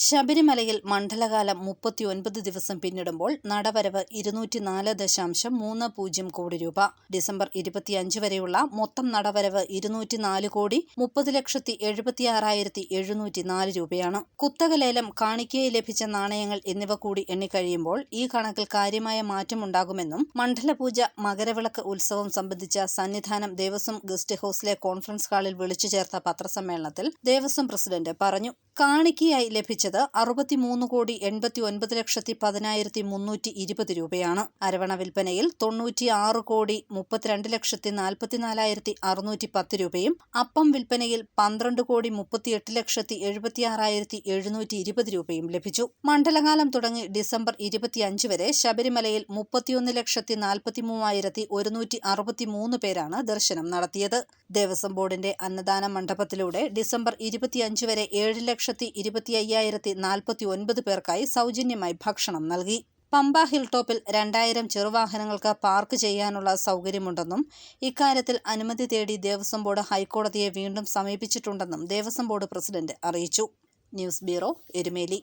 ശബരിമലയിൽ മണ്ഡലകാലം 39 ദിവസം പിന്നിടുമ്പോൾ നടവരവ് 204.30 കോടി രൂപ. ഡിസംബർ 25 വരെയുള്ള മൊത്തം നടവരവ് 204,30,76,704 രൂപയാണ്. കുത്തക ലേലം, കാണിക്കയായി ലഭിച്ച നാണയങ്ങൾ എന്നിവ കൂടി എണ്ണിക്കഴിയുമ്പോൾ ഈ കണക്കിൽ കാര്യമായ മാറ്റമുണ്ടാകുമെന്നും മണ്ഡലപൂജ, മകരവിളക്ക് ഉത്സവം സംബന്ധിച്ച സന്നിധാനം ദേവസ്വം ഗസ്റ്റ് ഹൌസിലെ കോൺഫറൻസ് ഹാളിൽ വിളിച്ചു ചേർത്ത പത്രസമ്മേളനത്തിൽ ദേവസ്വം പ്രസിഡന്റ് പറഞ്ഞു. കാണിക്കയായി ലഭിച്ചത് 63,89,10,320 രൂപയാണ്. അരവണ വിൽപ്പനയിൽ 96,32,44,610 രൂപയും അപ്പം വിൽപ്പനയിൽ 12,38,76,720 രൂപയും ലഭിച്ചു. മണ്ഡലകാലം തുടങ്ങി ഡിസംബർ 25 വരെ ശബരിമലയിൽ 31,43,163 പേരാണ് ദർശനം നടത്തിയത്. ദേവസ്വം ബോർഡിന്റെ അന്നദാന മണ്ഡപത്തിലൂടെ ഡിസംബർ 25 വരെ 7,25,049 പേർക്കായി സൗജന്യമായി ഭക്ഷണം നൽകി. പമ്പ ഹിൽടോപ്പിൽ 2000 ചെറുവാഹനങ്ങൾക്ക് പാർക്ക് ചെയ്യാനുള്ള സൗകര്യമുണ്ടെന്നും ഇക്കാര്യത്തിൽ അനുമതി തേടി ദേവസ്വം ബോർഡ് ഹൈക്കോടതിയെ വീണ്ടും സമീപിച്ചിട്ടുണ്ടെന്നും ദേവസ്വം ബോർഡ് പ്രസിഡന്റ് അറിയിച്ചു. News bureau, Erumeli.